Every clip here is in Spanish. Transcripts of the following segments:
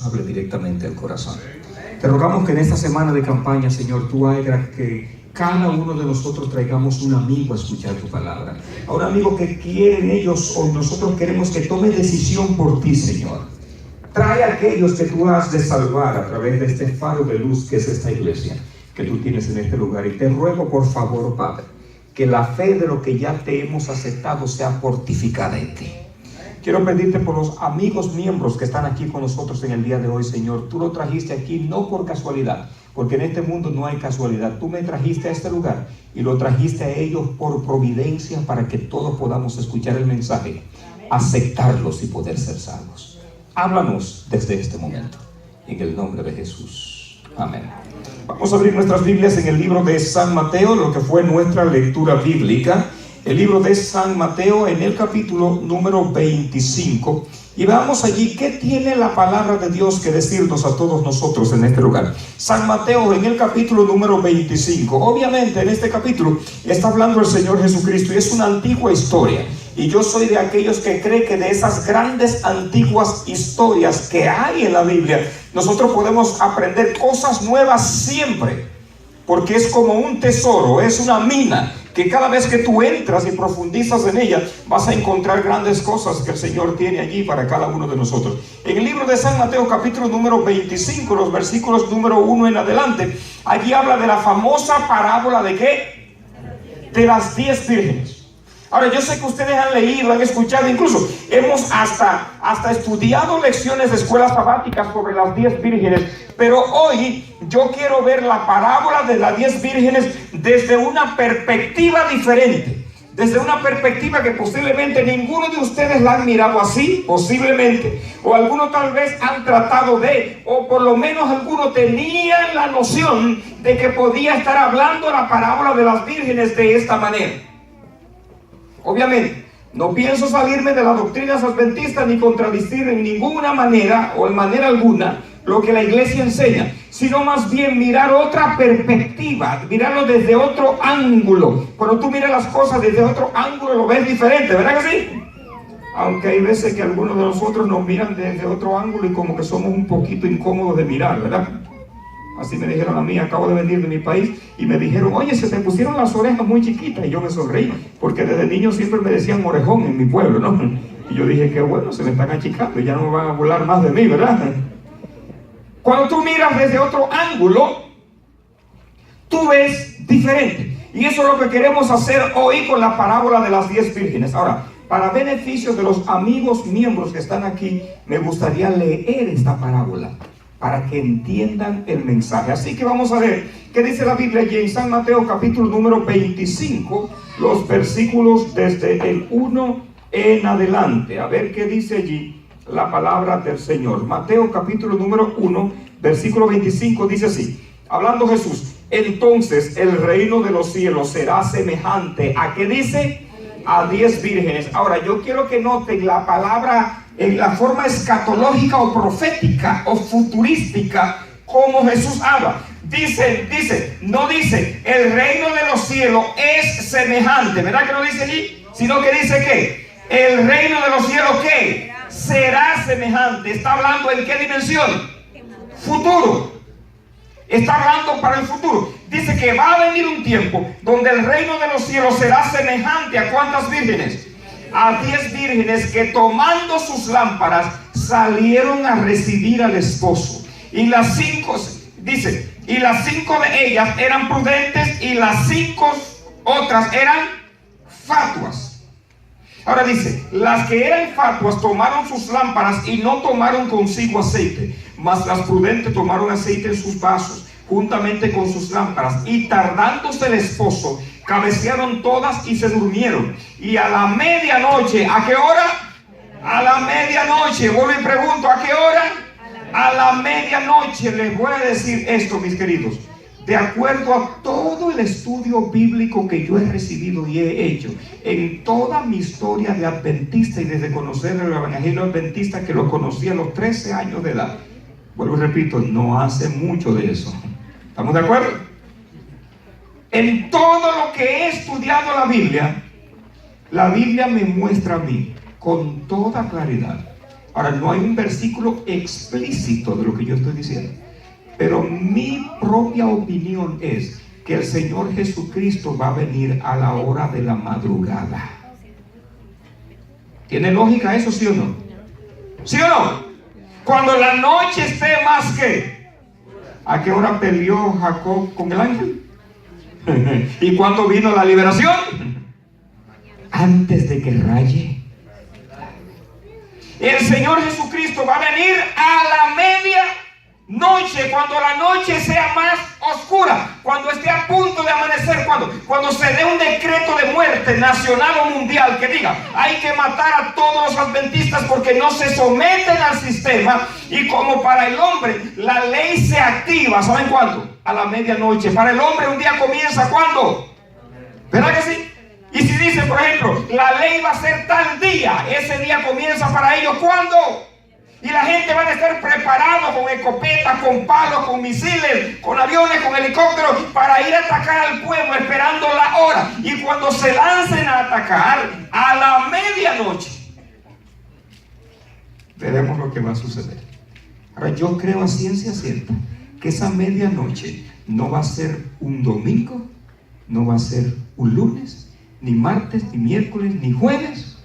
hable directamente al corazón. Te rogamos que en esta semana de campaña, Señor, tú hagas que cada uno de nosotros traigamos un amigo a escuchar tu palabra. A un amigo que quieren ellos o nosotros queremos que tome decisión por ti, Señor. Trae a aquellos que tú has de salvar a través de este faro de luz que es esta iglesia que tú tienes en este lugar. Y te ruego, por favor, Padre, que la fe de lo que ya te hemos aceptado sea fortificada en ti. Quiero pedirte por los amigos miembros que están aquí con nosotros en el día de hoy, Señor. Tú lo trajiste aquí no por casualidad, porque en este mundo no hay casualidad. Tú me trajiste a este lugar y lo trajiste a ellos por providencia para que todos podamos escuchar el mensaje, aceptarlos y poder ser salvos. Háblanos desde este momento, en el nombre de Jesús. Amén. Vamos a abrir nuestras Biblias en el libro de San Mateo, lo que fue nuestra lectura bíblica. El libro de San Mateo en el capítulo número 25. Y veamos allí qué tiene la palabra de Dios que decirnos a todos nosotros en este lugar. San Mateo en el capítulo número 25. Obviamente en este capítulo está hablando el Señor Jesucristo y es una antigua historia. Y yo soy de aquellos que creen que de esas grandes antiguas historias que hay en la Biblia, nosotros podemos aprender cosas nuevas siempre. Porque es como un tesoro, es una mina que cada vez que tú entras y profundizas en ella, vas a encontrar grandes cosas que el Señor tiene allí para cada uno de nosotros. En el libro de San Mateo, capítulo número 25, los versículos número 1 en adelante, allí habla de la famosa parábola ¿de qué? De las 10 vírgenes. Ahora, yo sé que ustedes han leído, han escuchado, incluso hemos hasta estudiado lecciones de escuelas sabáticas sobre las 10 vírgenes, pero hoy yo quiero ver la parábola de las 10 vírgenes desde una perspectiva diferente, desde una perspectiva que posiblemente ninguno de ustedes la han mirado así, posiblemente, o algunos tal vez han tratado de, o por lo menos algunos tenían la noción de que podía estar hablando la parábola de las vírgenes de esta manera. Obviamente, no pienso salirme de las doctrinas adventistas ni contradecir en ninguna manera o en manera alguna lo que la iglesia enseña, sino más bien mirar otra perspectiva, mirarlo desde otro ángulo. Cuando tú miras las cosas desde otro ángulo lo ves diferente, ¿verdad que sí? Aunque hay veces que algunos de nosotros nos miran desde otro ángulo y como que somos un poquito incómodos de mirar, ¿verdad? Así me dijeron a mí, acabo de venir de mi país y me dijeron, oye, se te pusieron las orejas muy chiquitas. Y yo me sonreí, porque desde niño siempre me decían orejón en mi pueblo, ¿no? Y yo dije, qué bueno, se me están achicando y ya no van a burlar más de mí, ¿verdad? Cuando tú miras desde otro ángulo, tú ves diferente. Y eso es lo que queremos hacer hoy con la parábola de las 10 vírgenes. Ahora, para beneficio de los amigos miembros que están aquí, me gustaría leer esta parábola para que entiendan el mensaje. Así que vamos a ver qué dice la Biblia allí en San Mateo capítulo número 25, los versículos desde el 1 en adelante. A ver qué dice allí la palabra del Señor. Mateo capítulo número 1, versículo 25 dice así, hablando Jesús, entonces el reino de los cielos será semejante a, ¿qué dice? A 10 vírgenes. Ahora yo quiero que noten la palabra en la forma escatológica o profética o futurística como Jesús habla. Dice, no dice el reino de los cielos es semejante, ¿verdad que no dice allí? Sino que dice que el reino de los cielos ¿qué? Será semejante. Está hablando en qué dimensión? Futuro. Está hablando para el futuro. Dice que va a venir un tiempo donde el reino de los cielos será semejante a ¿cuántas vírgenes? A 10 vírgenes que tomando sus lámparas salieron a recibir al esposo. Y las 5, dice, y las 5 de ellas eran prudentes y las 5 otras eran fatuas. Ahora dice, las que eran fatuas tomaron sus lámparas y no tomaron consigo aceite, mas las prudentes tomaron aceite en sus vasos, juntamente con sus lámparas, y tardándose el esposo, cabecearon todas y se durmieron. Y a la medianoche, ¿a qué hora? A la medianoche, vuelvo y pregunto, ¿a qué hora? A la medianoche. Les voy a decir esto, mis queridos, de acuerdo a todo el estudio bíblico que yo he recibido y he hecho en toda mi historia de adventista y desde conocer el evangelio adventista, que lo conocí a los 13 años de edad, vuelvo y repito, no hace mucho de eso. ¿Estamos de acuerdo? En todo lo que he estudiado la Biblia me muestra a mí con toda claridad Ahora, no hay un versículo explícito de lo que yo estoy diciendo, pero mi propia opinión es que el Señor Jesucristo va a venir a la hora de la madrugada. ¿Tiene lógica eso, sí o no? ¿Sí o no? Cuando la noche esté más que... ¿A qué hora peleó Jacob con el ángel? ¿Y cuándo vino la liberación? Antes de que raye. El Señor Jesucristo va a venir a la medianoche, cuando la noche sea más oscura, cuando esté a punto de amanecer, cuando se dé un decreto de muerte nacional o mundial que diga, hay que matar a todos los adventistas porque no se someten al sistema. Y como para el hombre la ley se activa, ¿saben cuándo? A la medianoche. Para el hombre un día comienza, ¿cuándo? ¿Verdad que sí? Y si dice, por ejemplo, la ley va a ser tal día, ese día comienza para ellos, ¿cuándo? Y la gente va a estar preparado con escopetas, con palos, con misiles, con aviones, con helicópteros, para ir a atacar al pueblo, esperando la hora. Y cuando se lancen a atacar, a la medianoche, veremos lo que va a suceder. Ahora, yo creo a ciencia cierta que esa medianoche no va a ser un domingo, no va a ser un lunes, ni martes, ni miércoles, ni jueves.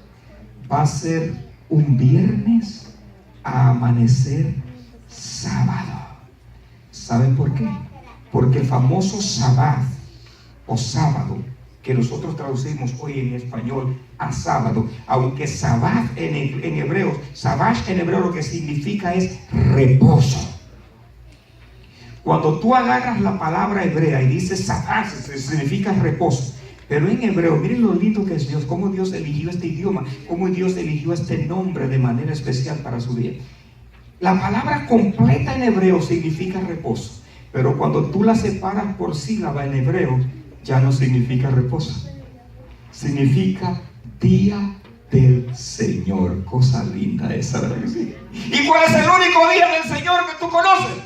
Va a ser un viernes a amanecer sábado. ¿Saben por qué? Porque el famoso sabbat o sábado, que nosotros traducimos hoy en español a sábado, aunque sabbat en hebreo, sabbat en hebreo lo que significa es reposo. Cuando tú agarras la palabra hebrea y dices sabbat, significa reposo. Pero en hebreo, miren lo lindo que es Dios, cómo Dios eligió este idioma, cómo Dios eligió este nombre de manera especial para su día. La palabra completa en hebreo significa reposo, pero cuando tú la separas por sílaba en hebreo, ya no significa reposo. Significa día del Señor. Cosa linda esa, ¿verdad que sí? ¿Y cuál es el único día del Señor que tú conoces?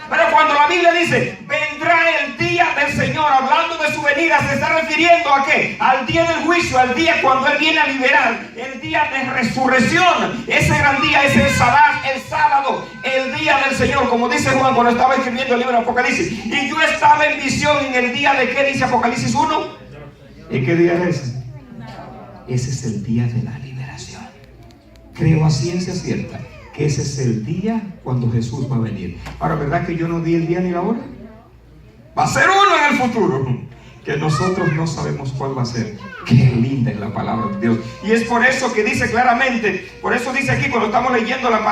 Pero cuando la Biblia dice, vendrá el día del Señor, hablando de su venida, se está refiriendo ¿a qué? Al día del juicio, al día cuando Él viene a liberar, el día de resurrección. Ese gran día es el sabbat, el sábado, el día del Señor, como dice Juan cuando estaba escribiendo el libro de Apocalipsis. Y yo estaba en visión en el día de, ¿qué dice Apocalipsis 1? ¿Y qué día es ese? Ese es el día de la liberación. Creo a ciencia cierta que ese es el día cuando Jesús va a venir. Ahora, ¿verdad que yo no di el día ni la hora? Va a ser uno en el futuro, que nosotros no sabemos cuál va a ser. Qué linda es la palabra de Dios. Y es por eso que dice claramente, por eso dice aquí cuando estamos leyendo la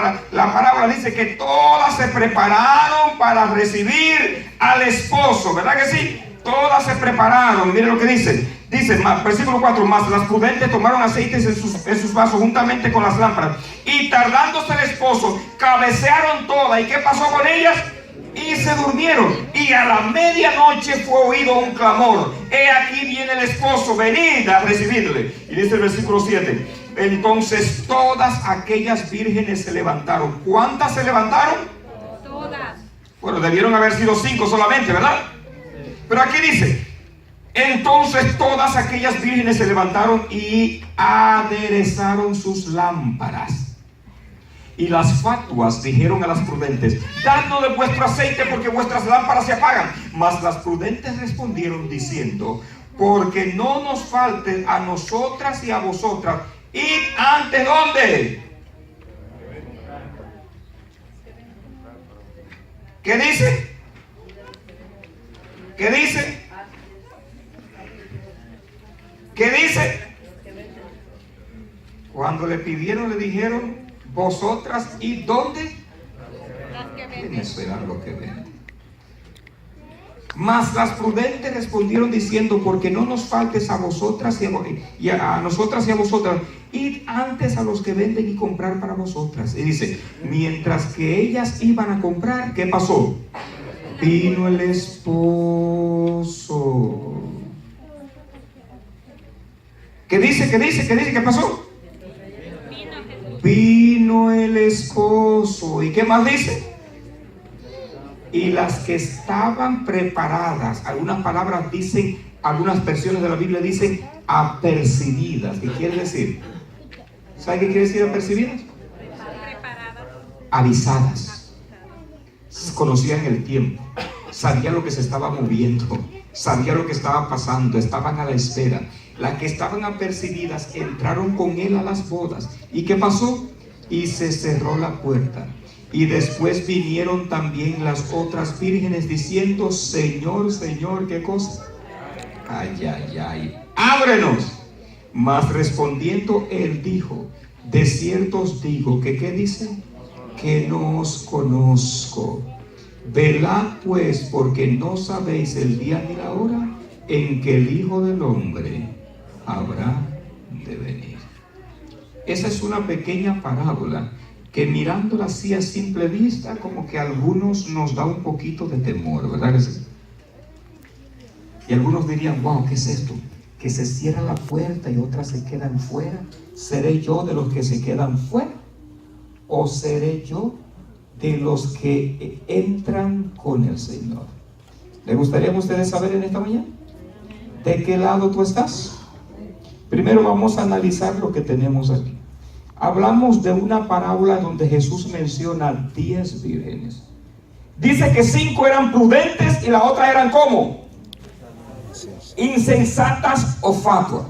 parábola, dice que todas se prepararon para recibir al esposo, ¿verdad que sí? Todas se prepararon. Miren lo que dice. Dice, versículo 4, más las prudentes tomaron aceites en sus vasos juntamente con las lámparas. Y tardándose el esposo, cabecearon todas. ¿Y qué pasó con ellas? Y se durmieron. Y a la medianoche fue oído un clamor. He aquí viene el esposo, venid a recibirle. Y dice el versículo 7. Entonces todas aquellas vírgenes se levantaron. ¿Cuántas se levantaron? Todas. Bueno, debieron haber sido 5 solamente, ¿verdad? Pero aquí dice, entonces todas aquellas vírgenes se levantaron y aderezaron sus lámparas. Y las fatuas dijeron a las prudentes, dadnos de vuestro aceite porque vuestras lámparas se apagan. Mas las prudentes respondieron diciendo, porque no nos falte a nosotras y a vosotras, id antes, ¿dónde? ¿Qué dice? ¿Qué dice? ¿Qué dice? Cuando le pidieron, le dijeron, vosotras, ¿y dónde? Las que ¿Quiénes venden. serán los que venden? Mas las prudentes respondieron diciendo, porque no nos faltes a vosotras y a nosotras y a vosotras, id antes a los que venden y comprar para vosotras. Y dice, mientras que ellas iban a comprar, ¿qué pasó? Vino el esposo. ¿Qué dice? ¿Qué dice? ¿Qué dice? ¿Qué pasó? Vino el esposo. ¿Y qué más dice? Y las que estaban preparadas, algunas palabras dicen, algunas versiones de la Biblia dicen apercibidas. ¿Qué quiere decir? ¿Sabe qué quiere decir apercibidas? avisadas, conocían el tiempo, sabían lo que se estaba moviendo, sabían lo que estaba pasando, estaban a la espera. Las que estaban apercibidas entraron con él a las bodas. ¿Y qué pasó? Y se cerró la puerta. Y después vinieron también las otras vírgenes diciendo: Señor, Señor, ¿qué cosa? Ay, ay, ay, ábrenos. Mas respondiendo él dijo: de cierto os digo que, ¿qué dice? Que no os conozco. Velad pues, porque no sabéis el día ni la hora en que el Hijo del Hombre habrá de venir. Esa es una pequeña parábola que, mirándola así a simple vista, como que a algunos nos da un poquito de temor, ¿verdad que sí? Y algunos dirían: wow, ¿qué es esto? Que se cierra la puerta y otras se quedan fuera. ¿Seré yo de los que se quedan fuera? ¿O seré yo de los que entran con el Señor? ¿Le gustaría a ustedes saber en esta mañana de qué lado tú estás? Primero vamos a analizar lo que tenemos aquí. Hablamos de una parábola donde Jesús menciona 10 vírgenes. Dice que 5 eran prudentes y las otras eran ¿cómo? Insensatas o fatuas.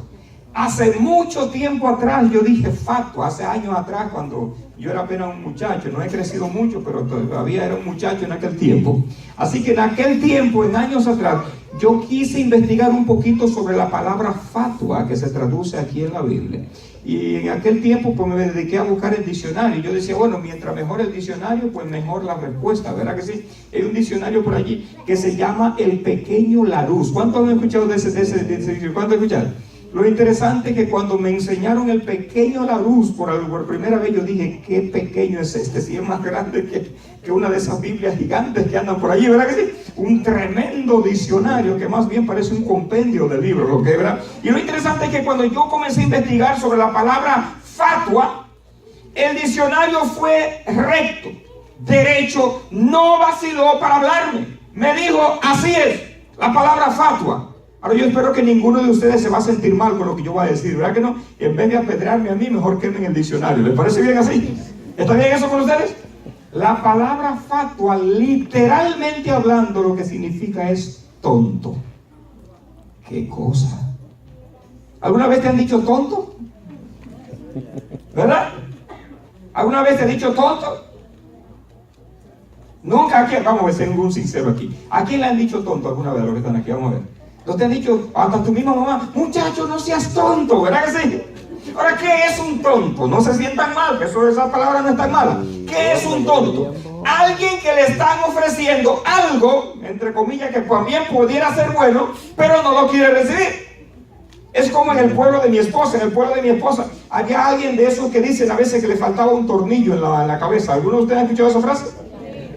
Hace mucho tiempo atrás yo dije fatua, hace años atrás, cuando yo era apenas un muchacho. No he crecido mucho, pero todavía era un muchacho en aquel tiempo. Así que en aquel tiempo, en años atrás, yo quise investigar un poquito sobre la palabra fatua, que se traduce aquí en la Biblia. Y en aquel tiempo pues me dediqué a buscar el diccionario. Yo decía, bueno, mientras mejor el diccionario, pues mejor la respuesta, ¿verdad que sí? Hay un diccionario por allí que se llama El Pequeño Larousse. ¿Cuántos han escuchado de ese diccionario? ¿Cuántos han escuchado? Lo interesante es que cuando me enseñaron El Pequeño Larousse por primera vez, yo dije, qué pequeño es este, si es más grande que una de esas Biblias gigantes que andan por allí, ¿verdad que sí? Un tremendo diccionario que más bien parece un compendio de libros, ¿lo que, verdad? Y lo interesante es que cuando yo comencé a investigar sobre la palabra fatua, el diccionario fue recto, derecho, no vaciló para hablarme. Me dijo, así es, la palabra fatua. Ahora yo espero que ninguno de ustedes se va a sentir mal con lo que yo voy a decir, ¿verdad que no? Y en vez de apedrearme a mí, mejor quemen el diccionario. ¿Les parece bien así? ¿Está bien eso con ustedes? La palabra fatua, literalmente hablando, lo que significa es tonto. ¿Qué cosa? ¿Alguna vez te han dicho tonto? ¿Verdad? ¿Alguna vez te han dicho tonto? Nunca. Aquí, vamos a ver, ser un sincero aquí. ¿A quién le han dicho tonto alguna vez a los que están aquí? Vamos a ver. ¿No te han dicho, hasta tu misma mamá, muchacho, no seas tonto, ¿verdad que sí? Ahora, ¿qué es un tonto? No se sientan mal, que esa palabra no es tan mala. ¿Qué es un tonto? Alguien que le están ofreciendo algo, entre comillas, que también pudiera ser bueno, pero no lo quiere recibir. Es como en el pueblo de mi esposa. En el pueblo de mi esposa había alguien de esos que dicen a veces que le faltaba un tornillo en la cabeza. ¿Alguno de ustedes ha escuchado esa frase?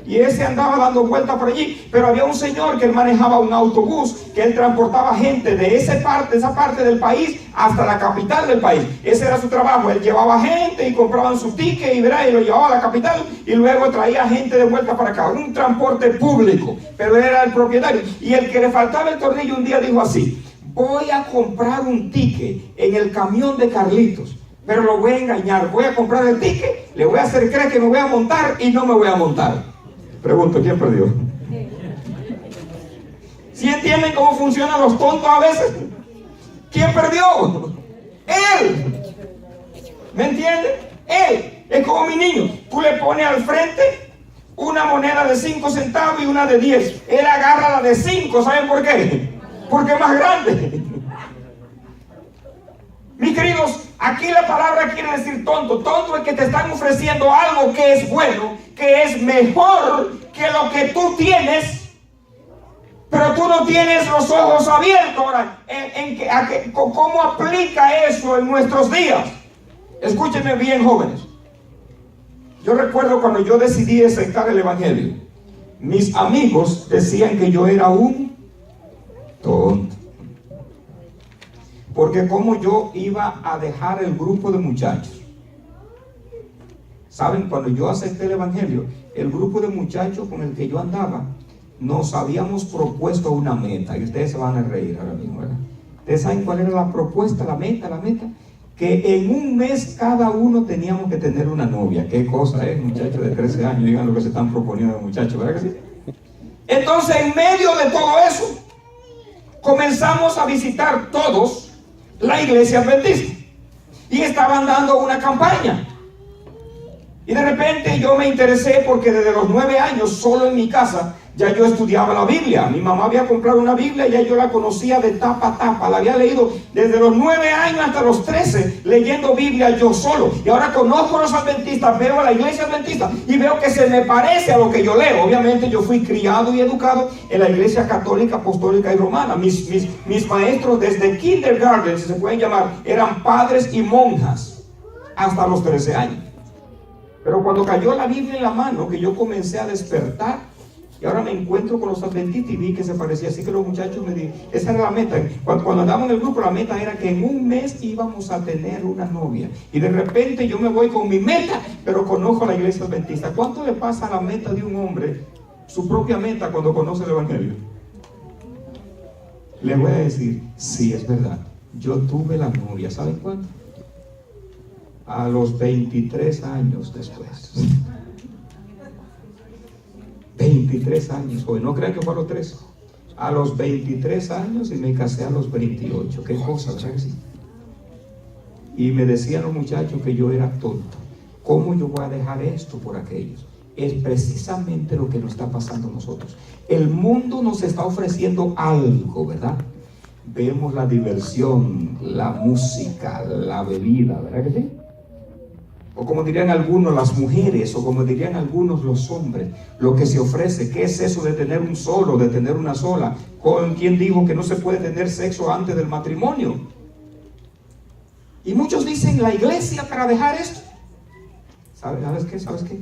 Y ese andaba dando vueltas por allí, pero había un señor que él manejaba un autobús, que él transportaba gente de esa parte del país hasta la capital del país. Ese era su trabajo. Él llevaba gente y compraban su ticket y lo llevaba a la capital y luego traía gente de vuelta para acá. Un transporte público, pero él era el propietario. Y el que le faltaba el tornillo un día dijo así: voy a comprar un ticket en el camión de Carlitos, pero lo voy a engañar. Voy a comprar el ticket, le voy a hacer creer que me voy a montar y no me voy a montar. Pregunto, ¿quién perdió? ¿Sí entienden cómo funcionan los tontos a veces? ¿Quién perdió? Él. ¿Me entienden? Él. Es como mi niño. Tú le pones al frente una moneda de 5 centavos y una de 10. Él agarra la de 5. ¿Saben por qué? Porque es más grande. Mis queridos, aquí la palabra quiere decir tonto. Tonto es que te están ofreciendo algo que es bueno, que es mejor que lo que tú tienes, pero tú no tienes los ojos abiertos. Ahora, ¿cómo aplica eso en nuestros días? Escúchenme bien, jóvenes. Yo recuerdo cuando yo decidí aceptar el evangelio, mis amigos decían que yo era un tonto. Porque como yo iba a dejar el grupo de muchachos. Saben, cuando yo acepté el evangelio, el grupo de muchachos con el que yo andaba, nos habíamos propuesto una meta. Y ustedes se van a reír ahora mismo, ¿verdad? ¿Ustedes saben cuál era la propuesta, la meta? que en un mes cada uno teníamos que tener una novia. Qué cosa es, muchachos de 13 años, digan lo que se están proponiendo los muchachos, ¿verdad que sí? Entonces, en medio de todo eso, comenzamos a visitar todos la iglesia adventista y estaban dando una campaña. Y de repente yo me interesé porque desde los 9 años solo en mi casa ya yo estudiaba la Biblia. Mi mamá había comprado una Biblia y ya yo la conocía de tapa a tapa. La había leído desde los 9 años hasta los 13, leyendo Biblia yo solo. Y ahora conozco a los adventistas, veo a la iglesia adventista y veo que se me parece a lo que yo leo. Obviamente yo fui criado y educado en la iglesia católica, apostólica y romana. Mis maestros desde kindergarten, si se pueden llamar, eran padres y monjas hasta los 13 años. Pero cuando cayó la Biblia en la mano, que yo comencé a despertar, y ahora me encuentro con los adventistas y vi que se parecía. Así que los muchachos me dijeron, esa era la meta. Cuando andábamos en el grupo, la meta era que en un mes íbamos a tener una novia. Y de repente yo me voy con mi meta, pero conozco a la iglesia adventista. ¿Cuánto le pasa a la meta de un hombre, su propia meta, cuando conoce el evangelio? Le voy a decir, sí, es verdad. Yo tuve la novia, ¿saben cuándo? A los 23 años después. 23 años, joven, no crean que fue a los 13. A los 23 años y me casé a los 28. Qué cosa, ¿verdad que sí? Y me decían los muchachos que yo era tonto. ¿Cómo yo voy a dejar esto por aquellos? Es precisamente lo que nos está pasando a nosotros. El mundo nos está ofreciendo algo, ¿verdad? Vemos la diversión, la música, la bebida, ¿verdad que sí? O como dirían algunos, las mujeres, o como dirían algunos, los hombres, lo que se ofrece. ¿Qué es eso de tener un solo, de tener una sola? ¿Con quién dijo que no se puede tener sexo antes del matrimonio? Y muchos dicen, la iglesia para dejar esto. ¿Sabes qué? ¿Sabes qué?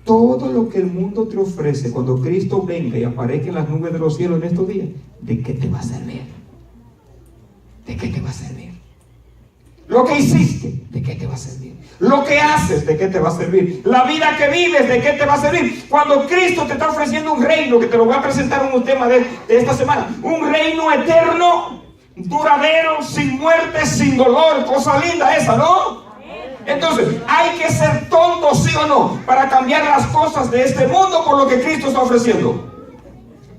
Todo lo que el mundo te ofrece cuando Cristo venga y aparezca en las nubes de los cielos en estos días, ¿de qué te va a servir? ¿De qué te va a servir? Lo que hiciste, ¿de qué te va a servir? Lo que haces, ¿de qué te va a servir? La vida que vives, ¿de qué te va a servir? Cuando Cristo te está ofreciendo un reino, que te lo voy a presentar en un tema de esta semana, un reino eterno, duradero, sin muerte, sin dolor, cosa linda esa, ¿no? Entonces, hay que ser tontos, sí o no, para cambiar las cosas de este mundo por lo que Cristo está ofreciendo.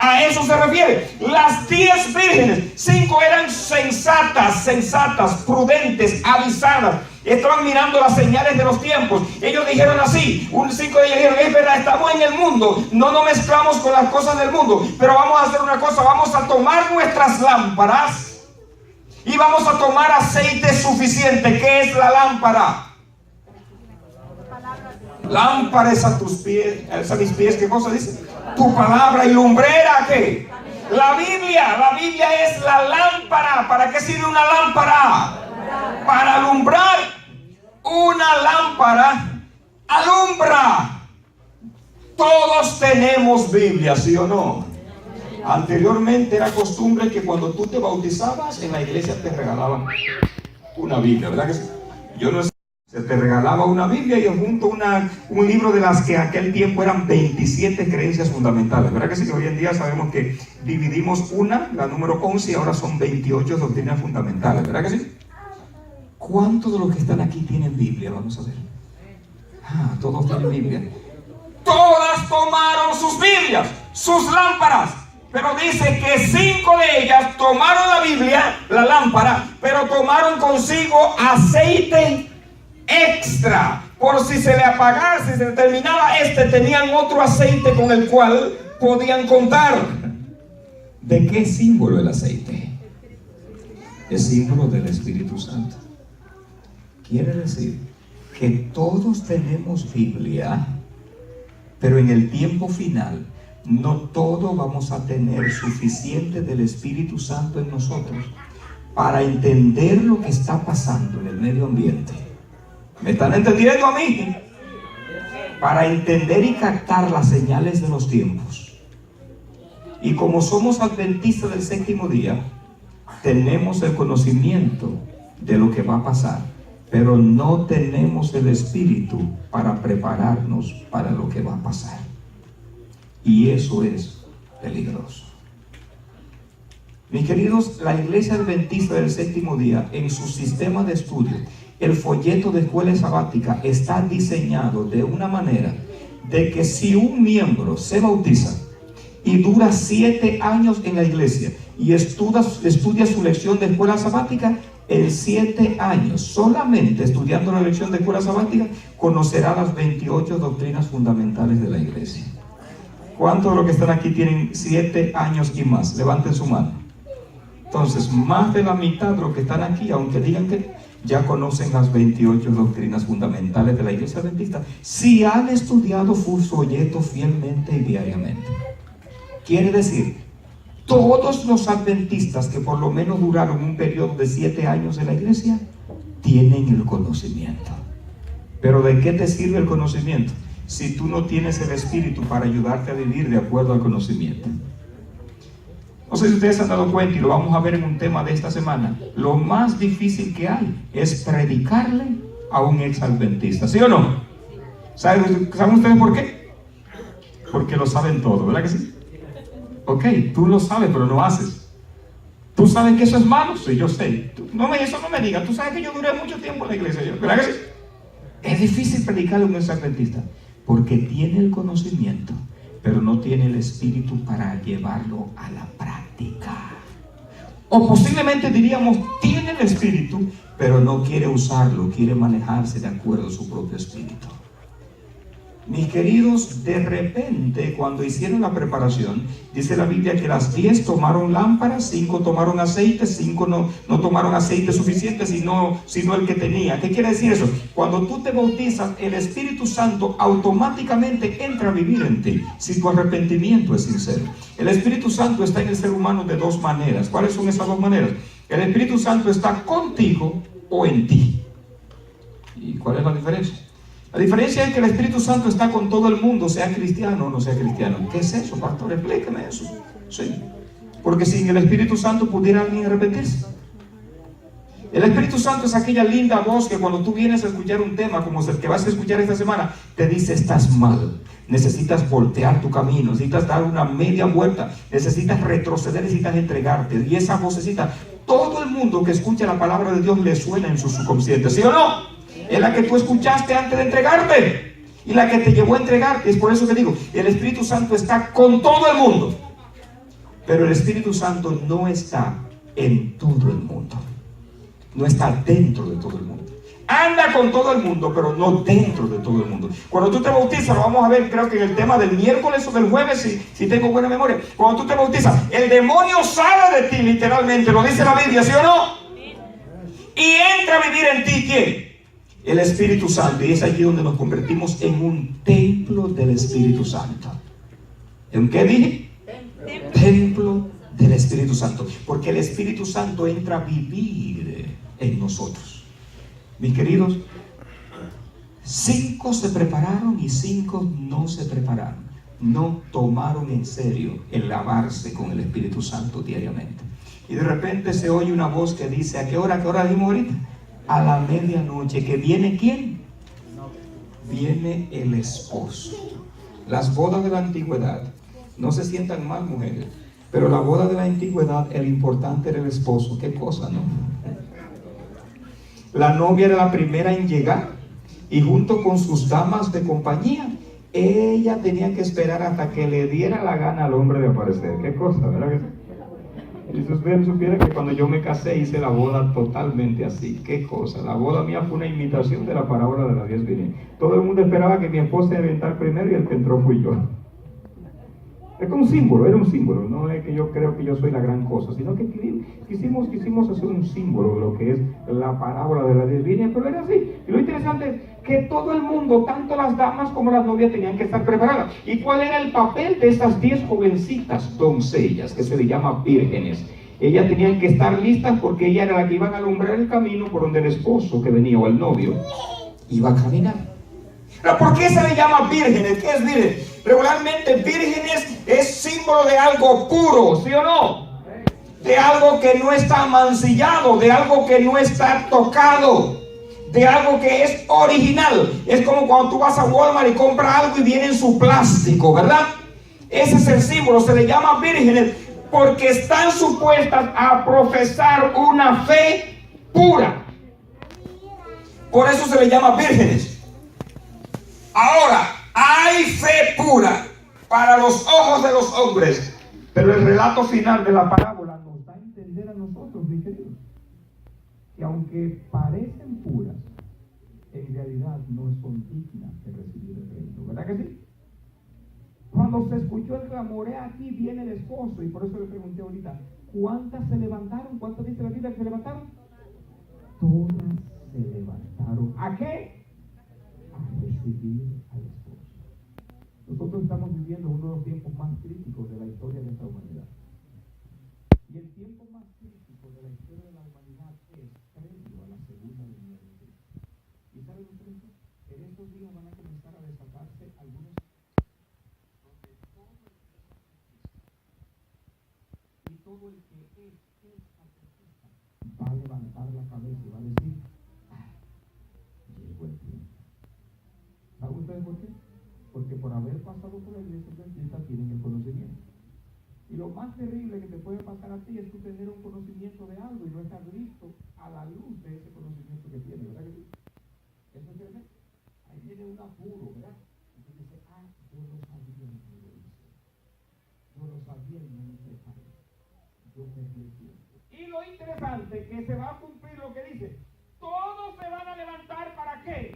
A eso se refiere. Las 10 vírgenes, 5 eran sensatas, prudentes, avisadas. Estaban mirando las señales de los tiempos. Ellos dijeron así, 5 de ellos dijeron, es verdad, estamos en el mundo, no nos mezclamos con las cosas del mundo, pero vamos a hacer una cosa, vamos a tomar nuestras lámparas y vamos a tomar aceite suficiente. ¿Qué es la lámpara? Lámpara es a tus pies, es a mis pies, ¿qué cosa dice? Tu palabra. ¿Y lumbrera qué? La Biblia es la lámpara. ¿Para qué sirve una lámpara? Para alumbrar. Una lámpara alumbra. Todos tenemos Biblia, ¿sí o no? Anteriormente era costumbre que cuando tú te bautizabas en la iglesia te regalaban una Biblia, ¿verdad que sí? Yo no sé. Se te regalaba una Biblia y junto un libro de las que en aquel tiempo eran 27 creencias fundamentales. ¿Verdad que sí? Que hoy en día sabemos que dividimos una, la número 11, y ahora son 28 doctrinas fundamentales. ¿Verdad que sí? ¿Cuántos de los que están aquí tienen Biblia? Vamos a ver. Todos tienen Biblia. Todas tomaron sus Biblias, sus lámparas. Pero dice que 5 de ellas tomaron la Biblia, la lámpara, pero tomaron consigo aceite extra, por si se le apagara, si se le terminaba tenían otro aceite con el cual podían contar. ¿De qué símbolo el aceite? Es símbolo del Espíritu Santo. Quiere decir que todos tenemos Biblia, pero en el tiempo final no todos vamos a tener suficiente del Espíritu Santo en nosotros para entender lo que está pasando en el medio ambiente. ¿Me están entendiendo a mí? Para entender y captar las señales de los tiempos. Y como somos adventistas del séptimo día, tenemos el conocimiento de lo que va a pasar, pero no tenemos el espíritu para prepararnos para lo que va a pasar. Y eso es peligroso. Mis queridos, la Iglesia Adventista del Séptimo Día, en su sistema de estudio, el folleto de escuela sabática está diseñado de una manera de que si un miembro se bautiza y dura 7 años en la iglesia y estudia su lección de escuela sabática, en 7 años, solamente estudiando la lección de escuela sabática, conocerá las 28 doctrinas fundamentales de la iglesia. ¿Cuántos de los que están aquí tienen 7 años y más? Levanten su mano. Entonces, más de la mitad de los que están aquí, aunque digan que ya conocen las 28 doctrinas fundamentales de la Iglesia Adventista, si han estudiado su folleto fielmente y diariamente. Quiere decir, todos los adventistas que por lo menos duraron un periodo de 7 años en la iglesia, tienen el conocimiento. Pero ¿de qué te sirve el conocimiento si tú no tienes el Espíritu para ayudarte a vivir de acuerdo al conocimiento? No sé si ustedes se han dado cuenta, y lo vamos a ver en un tema de esta semana. Lo más difícil que hay es predicarle a un ex adventista, ¿sí o no? ¿Saben ustedes por qué? Porque lo saben todo, ¿verdad que sí? Ok, tú lo sabes, pero no haces. ¿Tú sabes que eso es malo? Sí, yo sé. Eso no me digas. Tú sabes que yo duré mucho tiempo en la iglesia, ¿verdad que sí? Es difícil predicarle a un ex adventista porque tiene el conocimiento, pero no tiene el Espíritu para llevarlo a la práctica. O posiblemente diríamos, tiene el Espíritu, pero no quiere usarlo, quiere manejarse de acuerdo a su propio espíritu. Mis queridos, de repente, cuando hicieron la preparación, dice la Biblia que las 10 tomaron lámparas, 5 tomaron aceite, 5 no tomaron aceite suficiente, sino el que tenía. ¿Qué quiere decir eso? Cuando tú te bautizas, el Espíritu Santo automáticamente entra a vivir en ti, si tu arrepentimiento es sincero. El Espíritu Santo está en el ser humano de 2 maneras. ¿Cuáles son esas 2 maneras? El Espíritu Santo está contigo o en ti. ¿Y cuál es la diferencia? La diferencia es que el Espíritu Santo está con todo el mundo, sea cristiano o no sea cristiano. ¿Qué es eso, pastor? Explíqueme eso. Sí. Porque sin el Espíritu Santo pudiera alguien arrepentirse. El Espíritu Santo es aquella linda voz que cuando tú vienes a escuchar un tema como el que vas a escuchar esta semana, te dice: estás mal, necesitas voltear tu camino, necesitas dar una media vuelta, necesitas retroceder, necesitas entregarte. Y esa vocecita, todo el mundo que escucha la palabra de Dios le suena en su subconsciente, ¿sí o no? Es la que tú escuchaste antes de entregarte y la que te llevó a entregarte. Es por eso que digo, el Espíritu Santo está con todo el mundo, pero el Espíritu Santo no está en todo el mundo, no está dentro de todo el mundo. Anda con todo el mundo, pero no dentro de todo el mundo. Cuando tú te bautizas, lo vamos a ver, creo que en el tema del miércoles o del jueves, si tengo buena memoria. Cuando tú te bautizas, el demonio sale de ti, literalmente, lo dice la Biblia, ¿sí o no? Y entra a vivir en ti, ¿quién? El Espíritu Santo. Y es allí donde nos convertimos en un templo del Espíritu Santo. ¿En qué dije? Templo del Espíritu Santo. Porque el Espíritu Santo entra a vivir en nosotros. Mis queridos, 5 se prepararon y 5 no se prepararon. No tomaron en serio el lavarse con el Espíritu Santo diariamente. Y de repente se oye una voz que dice: ¿a qué hora dijimos ahorita? A la medianoche. ¿Que viene quién? Viene el esposo. Las bodas de la antigüedad, no se sientan mal, mujeres, pero la boda de la antigüedad, el importante era el esposo. Qué cosa, ¿no? La novia era la primera en llegar, y junto con sus damas de compañía, ella tenía que esperar hasta que le diera la gana al hombre de aparecer. Qué cosa, ¿verdad que sí? Y si ustedes supieran que cuando yo me casé hice la boda totalmente así. Qué cosa, la boda mía fue una imitación de la parábola de las 10 vírgenes. Todo el mundo esperaba que mi esposa iba a entrar primero y el que entró fui yo. Es como un símbolo, era un símbolo. No es que yo creo que yo soy la gran cosa, sino que quisimos hacer un símbolo de lo que es la parábola de las 10 vírgenes, pero era así. Y lo interesante es que todo el mundo, tanto las damas como las novias, tenían que estar preparadas. ¿Y cuál era el papel de esas 10 jovencitas doncellas, que se le llama vírgenes? Ellas tenían que estar listas porque ella era la que iban a alumbrar el camino por donde el esposo que venía, o el novio, iba a caminar. ¿Por qué se le llama vírgenes? ¿Qué es virgen? Regularmente vírgenes es símbolo de algo puro, ¿sí o no? De algo que no está mancillado, de algo que no está tocado, de algo que es original. Es como cuando tú vas a Walmart y compras algo y viene en su plástico, ¿verdad? Ese es el símbolo, se le llama vírgenes. porque están supuestas a profesar una fe pura. Por eso se le llama vírgenes. Ahora, hay fe pura para los ojos de los hombres, pero el relato final de la parábola nos da a entender a nosotros, mis queridos, que aunque parecen puras, en realidad no son dignas de recibir el reino. ¿Verdad que sí? Cuando se escuchó el clamor, aquí viene el esposo, y por eso le pregunté ahorita, ¿cuántas se levantaron? ¿Cuántas dice la Biblia que se levantaron? Todas se levantaron. ¿A qué? A recibir al esposo. Nosotros estamos viviendo uno de los tiempos más críticos de la historia de esta humanidad. Y el tiempo más crítico de la historia de la humanidad es previo a la segunda venida de Cristo. ¿Y saben ustedes? En estos días van a comenzar a desatarse algunos donde todo el que es adventista va a levantar la cabeza y va a decir, llegó el tiempo. ¿Saben ustedes por qué? Porque por haber pasado por la iglesia adventista tienen el conocimiento. Y lo más terrible que te puede pasar a ti es tú tener un conocimiento de algo y no estar listo a la luz de ese conocimiento que tienes, ¿verdad que sí? Eso es tremendo. Ahí viene un apuro, ¿verdad? Y tú dices, yo lo sabía y no lo hice. Yo lo sabía y no me preparé. Yo perdí el tiempo. Y lo interesante es que se va a cumplir lo que dice. Todos se van a levantar, ¿para qué?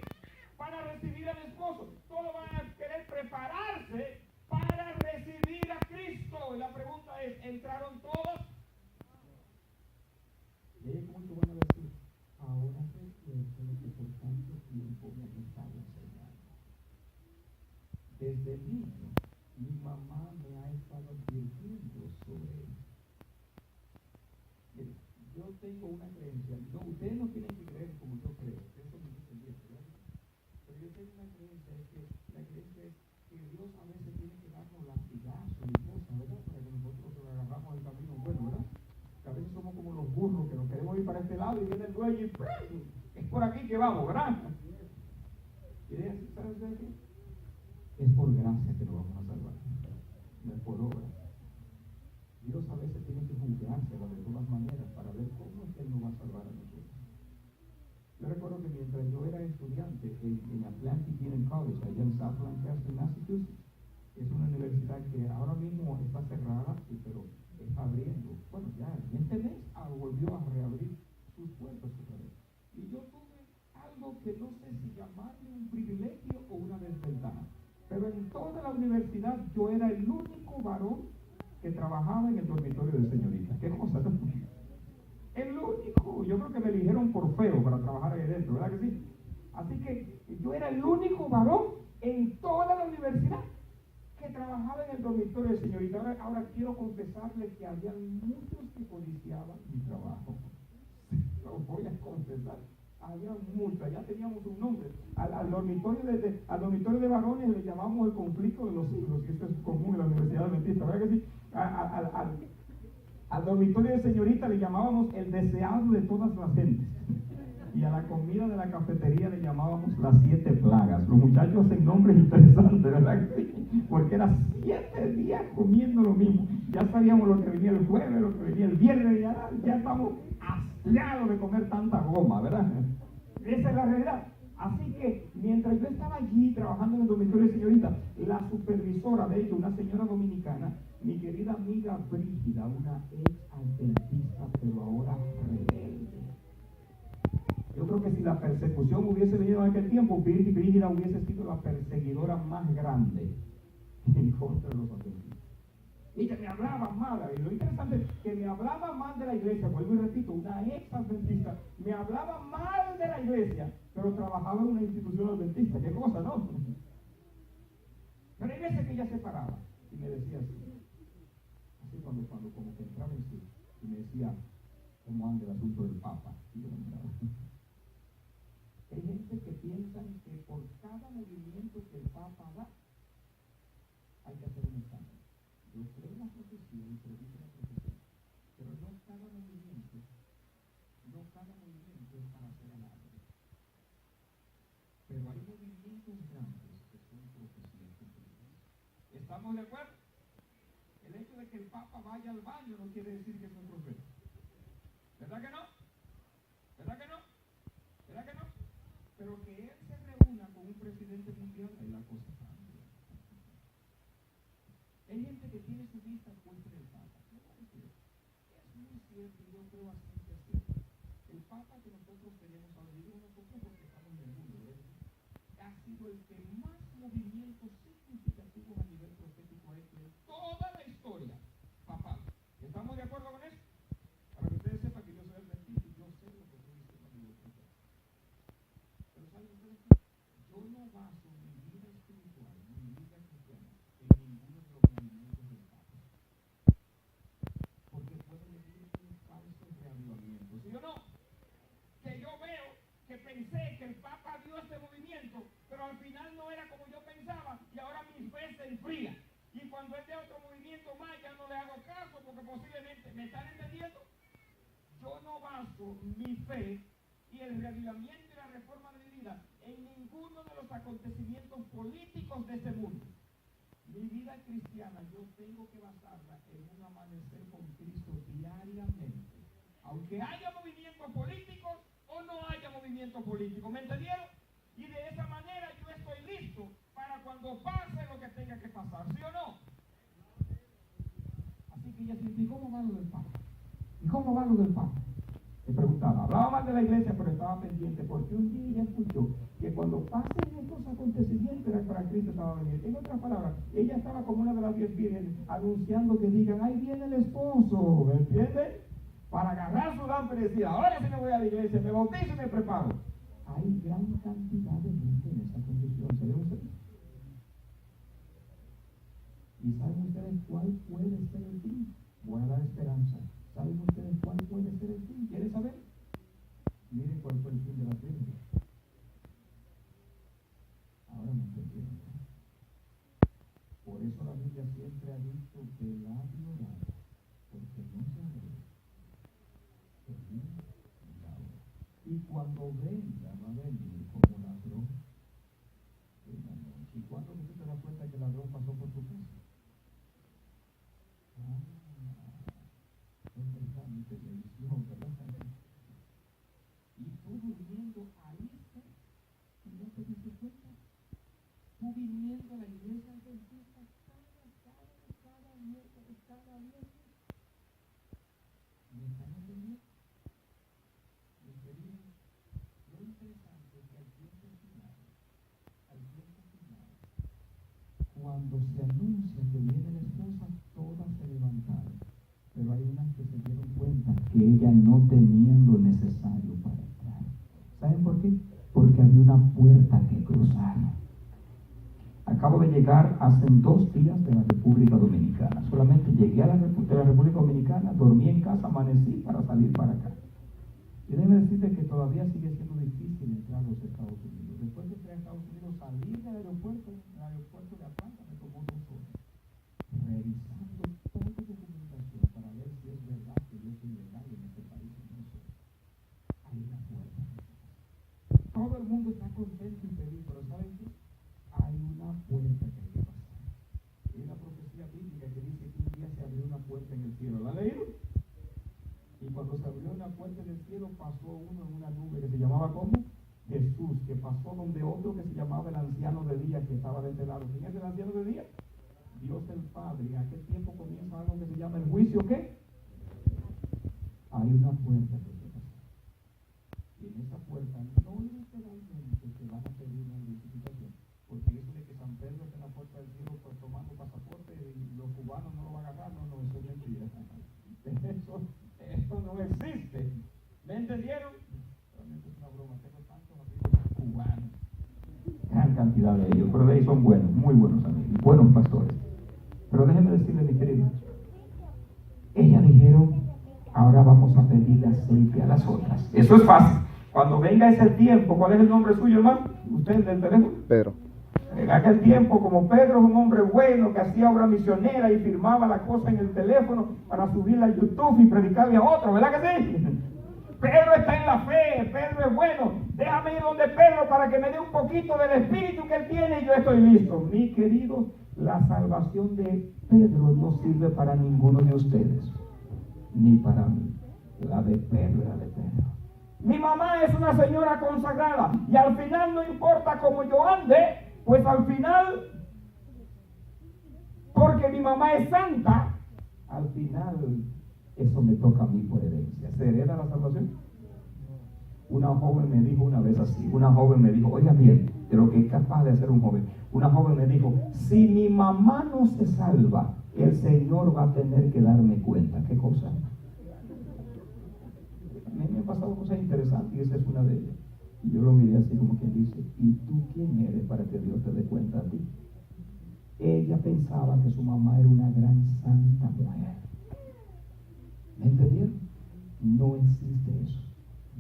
Para recibir al esposo. Todos van a querer prepararse para recibir a Cristo. Y la pregunta es, ¿entraron todos? Y ellos como que van a decir, ahora recuerdo lo que por tanto tiempo me han estado enseñando. Desde niño, mi mamá me ha estado advirtiendo sobre él. Mire, yo tengo una creencia, no, ustedes no tienen que creer como yo creo, eso me dice bien, ¿verdad? Pero yo tengo una creencia, es que la creencia es que Dios a veces tiene que darnos latigazos y cosas, ¿verdad? Para que nosotros nos agarramos al camino bueno, ¿verdad? Que a veces somos como los burros que nos queremos ir para este lado y viene el dueño y es por aquí que vamos, ¿verdad? Y ¿sabes qué? Es por gracia que nos vamos a salvar, no es por obra. Dios a veces tiene que juzgársela de todas maneras para ver cómo es que Él nos va a salvar a nosotros. Yo recuerdo que mientras yo era estudiante en Atlantic Union College, allá en South Lancaster, Massachusetts, es una universidad que ahora mismo está cerrada, pero está abriendo. Bueno, ya en este mes volvió a reabrir sus puertas otra vez. Y yo tuve algo que no sé si llamarle un privilegio o una desventaja. Pero en toda la universidad yo era el único varón que trabajaba en el dormitorio de señoritas. ¿Qué cosa? ¿No? El único. Yo creo que me eligieron por feo para trabajar ahí dentro, ¿verdad que sí? Así que yo era el único varón en toda la universidad que trabajaba en el dormitorio de señoritas. Ahora quiero confesarles que había muchos que codiciaban mi trabajo. Lo voy a confesar. Había muchos, ya teníamos un nombre. Al dormitorio de varones le llamamos el conflicto de los siglos, que esto es común en la Universidad Adventista, ¿verdad que sí? Al dormitorio de señorita le llamábamos el deseado de todas las gentes. Y a la comida de la cafetería le llamábamos las 7 plagas. Los muchachos hacen nombres interesantes, ¿verdad? Porque eran 7 días comiendo lo mismo. Ya sabíamos lo que venía el jueves, lo que venía el viernes, ya estamos hastiados de comer tanta goma, ¿verdad? Esa es la realidad. Así que mientras yo estaba allí trabajando en el dormitorio de señorita, la supervisora, de hecho, una señora dominicana, mi querida amiga Brígida, una ex adventista, pero ahora rebelde. Yo creo que si la persecución hubiese venido en aquel tiempo, Brígida hubiese sido la perseguidora más grande en contra de los adventistas. Y que me hablaba mal, y lo interesante es que me hablaba mal de la iglesia, vuelvo y repito, una ex adventista, me hablaba mal de la iglesia, pero trabajaba en una institución adventista, qué cosa, ¿no? Pero hay veces que ella se paraba y me decía así cuando como que entraba en sí, y me decía, ¿cómo anda el asunto del Papa? Y yo me miraba. Hay gente que piensa que por cada movimiento que el Papa da, hay que hacer un escándalo. Yo creo en la profesión y predico la profesión, pero no cada movimiento es para hacer alarde. Pero hay movimientos grandes que son profecías cumplidas. ¿Estamos de acuerdo? El hecho de que que el Papa vaya al baño no quiere decir que es un profeta. ¿Verdad que no? ¿Verdad que no? ¿Verdad que no? Pero que él se reúna con un presidente mundial, ahí la cosa cambia. Hay gente que tiene su vista puesta en el Papa. ¿Qué va a decir? Es muy cierto, y yo creo así que es cierto. El Papa que nosotros tenemos ahora, digo nosotros porque estamos en el mundo, ha sido el que más movimientos significativos a nivel profético ha hecho en toda la historia papal. ¿Estamos de acuerdo con eso? Para que ustedes sepan que yo soy el bendito y yo sé lo que estoy diciendo a nivel profético. Pero ¿saben ustedes qué? Yo no baso mi vida espiritual, mi vida cristiana, en ninguno de los movimientos del Papa. Porque puede venir un falso reavivamiento. ¿Sí o no? Que yo veo que pensé que el Papa dio este movimiento, pero al final no era como yo pensaba y ahora mi fe se enfría. Y cuando es de otro movimiento más ya no le hago caso porque posiblemente me están entendiendo. Yo no baso mi fe y el reavivamiento y la reforma de mi vida en ninguno de los acontecimientos políticos de este mundo. Mi vida cristiana yo tengo que basarla en un amanecer con Cristo diariamente. Aunque haya movimientos políticos o no haya movimientos políticos. ¿Me entendieron? Y de esa manera yo estoy listo para cuando pase lo que tenga que pasar. ¿Sí o no? Así que ella dice, ¿y cómo va lo del Papa? ¿Y cómo va lo del Papa? Le preguntaba, hablaba mal de la iglesia, pero estaba pendiente, porque un día ella escuchó que cuando pasen estos acontecimientos era para Cristo estaba veniendo. En otras palabras, ella estaba como una de las 10 vírgenes, anunciando que digan, ahí viene el esposo, ¿me entiendes? Para agarrar su lámpara y decir, ahora sí me voy a la iglesia, me bautizo y me preparo. Hay gran cantidad de gente en esa condición, ¿saben ustedes? ¿Y saben ustedes cuál puede ser el fin? Voy a dar esperanza. ¿Saben ustedes cuál puede ser el fin? ¿Quieren saber? Miren cuál fue el fin de la Biblia. Ahora me entendieron. Por eso la Biblia siempre ha dicho que la ignorar, porque no sabe el día y la hora. Y cuando venga, va a venir como ladrón en la noche. ¿Y cuándo tú te das cuenta que el ladrón pasó por tu casa? En verdad, mi televisión, ¿verdad? Y tú durmiendo ahí, y no te diste cuenta. Tú viniendo a la iglesia adventista cada miércoles. ¿Me están entendiendo? Mis queridos, lo interesante es que al tiempo final, cuando se anuncia que viene la esposa, todas se levantaron. Pero hay unas que se dieron cuenta que ellas no tenían lo necesario para entrar. ¿Saben por qué? Porque había una puerta que cruzar. Acabo de llegar hace 2 días de la República Dominicana. Solamente llegué a de la República Dominicana, dormí en casa, amanecí para salir para acá. Y déjeme decirte que todavía sigue siendo difícil entrar a los Estados Unidos. Después de entrar a Estados Unidos, salir del aeropuerto, el aeropuerto de Atlanta me tomó 2 horas. Revisando toda documentación para ver si es verdad que yo soy legal en este país. No sé. Hay una puerta. Todo el mundo está contento y feliz, pero ¿saben qué? Hay una puerta que hay que pasar. Hay una profecía bíblica que dice que un día se abrió una puerta en el cielo. ¿La han leído? Y cuando se abrió una puerta en el cielo, pasó uno en una nube que se llamaba ¿cómo? Jesús, que pasó donde otro que se llamaba el anciano de día, que estaba de este lado. ¿Quién es el anciano de día? Dios el Padre. ¿Y a qué tiempo comienza algo que se llama el juicio? ¿Qué? Hay una puerta que hay que pasar. Y en esa puerta no literalmente te van a pedir una identificación, porque eso de que San Pedro está en la puerta del cielo pues, tomando pasaporte y los cubanos no lo van a agarrar, no, eso es mentira. Eso no existe. ¿Me entendieron? Realmente es una broma. Tengo tantos amigos cubanos, gran cantidad de ellos, pero de ahí son buenos, muy buenos amigos, buenos pastores. Pero déjenme decirles, mis queridos, ellas dijeron, ahora vamos a pedirle aceite a las otras. Eso es fácil. Cuando venga ese tiempo, ¿cuál es el nombre suyo, hermano? ¿Usted del teléfono? Pedro. En aquel tiempo, como Pedro es un hombre bueno que hacía obra misionera y firmaba la cosa en el teléfono para subirla a YouTube y predicarle a otro, ¿verdad que sí? Pedro está en la fe, Pedro es bueno. Déjame ir donde Pedro para que me dé un poquito del espíritu que él tiene y yo estoy listo. Mi querido, La salvación de Pedro no sirve para ninguno de ustedes, ni para mí. La de Pedro era de Pedro. Mi mamá es una señora consagrada y al final no importa cómo yo ande, pues al final, porque mi mamá es santa, al final eso me toca a mí por herencia. ¿Se hereda la salvación? Una joven me dijo una vez así, una joven me dijo, oiga bien, de lo que es capaz de hacer un joven. Una joven me dijo, si mi mamá no se salva, el Señor va a tener que darme cuenta. ¿Qué cosa? A mí me han pasado cosas interesantes y esa es una de ellas. Y yo lo miré así como quien dice, ¿y tú quién eres para que Dios te dé cuenta a ti? Ella pensaba que su mamá era una gran santa mujer. ¿Me entendieron? No existe eso.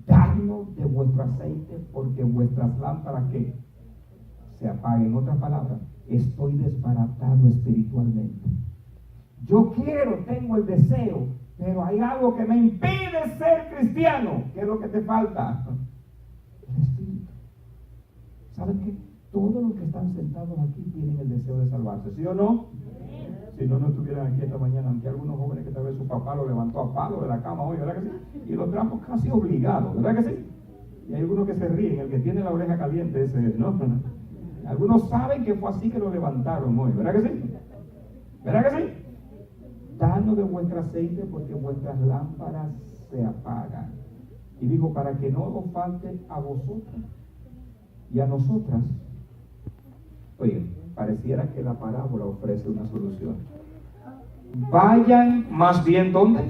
Dadnos de vuestro aceite porque vuestras lámparas que se apaguen. En otras palabras, estoy desbaratado espiritualmente. Yo quiero, tengo el deseo, pero hay algo que me impide ser cristiano. ¿Qué es lo que te falta? El espíritu. ¿Saben qué? Todos los que están sentados aquí tienen el deseo de salvarse, ¿sí o no? Si no, no estuvieran aquí esta mañana, aunque algunos jóvenes que tal vez su papá lo levantó a palo de la cama hoy, ¿verdad que sí? Y los trajo casi obligados, ¿verdad que sí? Y hay algunos que se ríen, el que tiene la oreja caliente, ese, ¿no? Algunos saben que fue así que lo levantaron hoy, ¿verdad que sí? ¿Verdad que sí? Danos de vuestro aceite porque vuestras lámparas se apagan. Y dijo, para que no os falte a vosotros y a nosotras. Oye, pareciera que la parábola ofrece una solución. Vayan más bien, ¿dónde?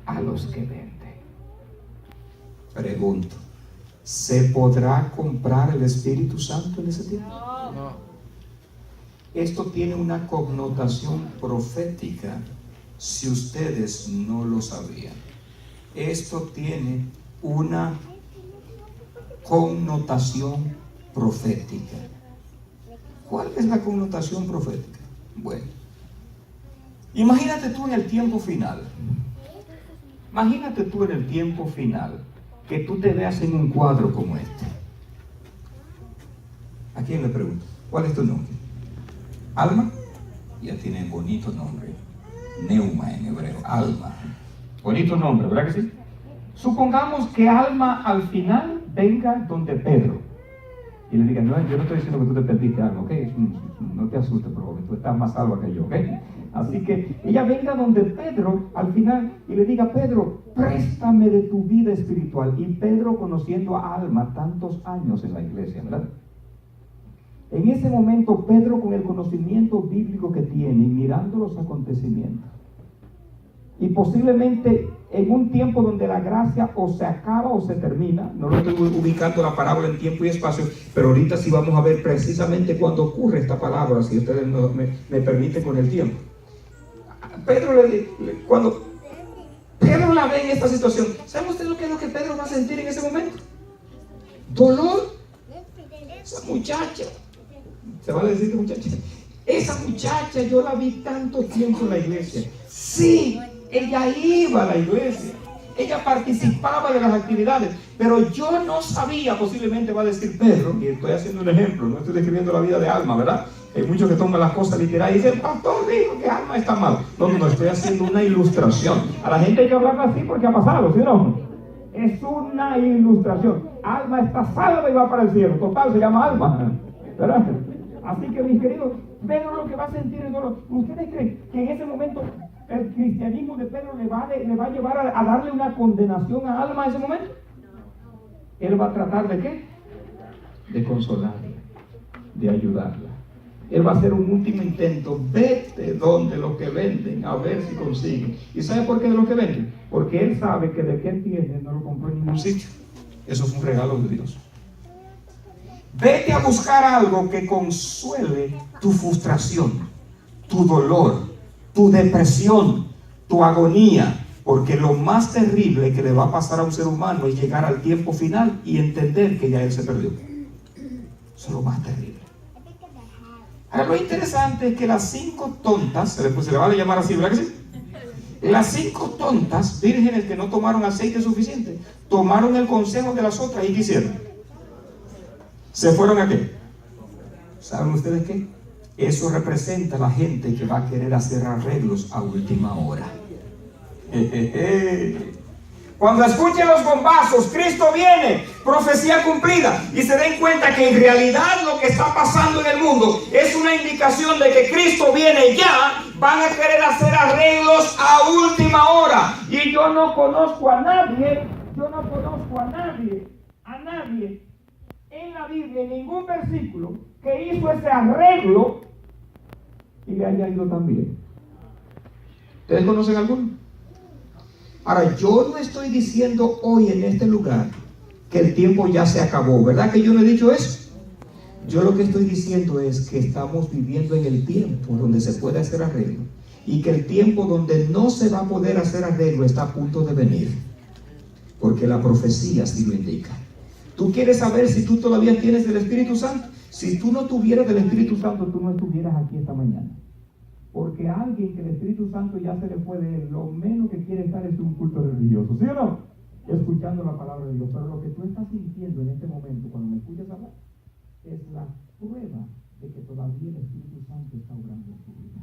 A los que venden. Pregunto, ¿se podrá comprar el Espíritu Santo en ese tiempo? No. Esto tiene una connotación profética, si ustedes no lo sabían. Esto tiene una connotación profética. ¿Cuál es la connotación profética? Bueno, imagínate tú en el tiempo final. Imagínate tú en el tiempo final que tú te veas en un cuadro como este. ¿A quién le pregunto? ¿Cuál es tu nombre? ¿Alma? Ya tiene bonito nombre. Neuma en hebreo, Alma. Bonito nombre, ¿verdad que sí? Supongamos que Alma al final venga donde Pedro y le diga, no, yo no estoy diciendo que tú te perdiste algo, ¿ok? No te asustes, por favor, tú estás más salva que yo, ¿ok? Así que ella venga donde Pedro al final y le diga, Pedro, préstame de tu vida espiritual. Y Pedro, conociendo a Alma tantos años en la iglesia, ¿verdad? En ese momento Pedro, con el conocimiento bíblico que tiene y mirando los acontecimientos, y posiblemente en un tiempo donde la gracia o se acaba o se termina, no lo estoy ubicando la parábola en tiempo y espacio, pero ahorita sí vamos a ver precisamente cuando ocurre esta palabra, si ustedes me permiten con el tiempo. Pedro cuando Pedro la ve en esta situación, ¿saben ustedes lo que es lo que Pedro va a sentir en ese momento? Dolor. Esa muchacha, se va a decir que muchacha, esa muchacha yo la vi tanto tiempo en la iglesia. Sí, ella iba a la iglesia, ella participaba de las actividades, pero yo no sabía, posiblemente va a decir Pedro, y estoy haciendo un ejemplo, no estoy describiendo la vida de Alma, ¿verdad? Hay muchos que toman las cosas literales y dicen, el pastor dijo que Alma está mal. No, estoy haciendo una ilustración. A la gente hay que hablarla así porque ha pasado, ¿sí o no? Es una ilustración. Alma está salva y va para el cielo. Total, se llama Alma, ¿verdad? Así que, mis queridos, Pedro lo que va a sentir es dolor. ¿Ustedes creen que en ese momento el cristianismo de Pedro le va a llevar a darle una condenación a Alma en ese momento? Él va a tratar de ¿qué? De consolarla, de ayudarla. Él va a hacer un último intento. Vete donde los que venden, a ver si consiguen. ¿Y sabe por qué de los que venden? Porque él sabe que de qué tiene no lo compró en ningún sitio. Eso fue un regalo de Dios. Vete a buscar algo que consuele tu frustración, tu dolor, tu depresión, tu agonía. Porque lo más terrible que le va a pasar a un ser humano es llegar al tiempo final y entender que ya él se perdió. Eso es lo más terrible. Ahora, lo interesante es que las 5 tontas, se le va a llamar así, ¿verdad que sí? Las 5 tontas vírgenes que no tomaron aceite suficiente, tomaron el consejo de las otras y ¿qué hicieron? ¿Se fueron a qué? ¿Saben ustedes qué? Eso representa a la gente que va a querer hacer arreglos a última hora. Cuando escuchen los bombazos, Cristo viene, profecía cumplida, y se den cuenta que en realidad lo que está pasando en el mundo es una indicación de que Cristo viene ya, van a querer hacer arreglos a última hora. Y yo no conozco a nadie en la Biblia, en ningún versículo, que hizo ese arreglo y le haya ido tan bien. ¿Ustedes conocen alguno? Ahora, yo no estoy diciendo hoy en este lugar que el tiempo ya se acabó, ¿verdad que yo no he dicho eso? Yo lo que estoy diciendo es que estamos viviendo en el tiempo donde se puede hacer arreglo, y que el tiempo donde no se va a poder hacer arreglo está a punto de venir, porque la profecía sí lo indica. ¿Tú quieres saber si tú todavía tienes el Espíritu Santo? Si tú no tuvieras el Espíritu Santo, tú no estuvieras aquí esta mañana. Porque a alguien que el Espíritu Santo ya se le fue de él, lo menos que quiere estar es un culto religioso, ¿sí o no? Escuchando la palabra de Dios. Pero lo que tú estás sintiendo en este momento, cuando me escuchas hablar, es la prueba de que todavía el Espíritu Santo está obrando en tu vida.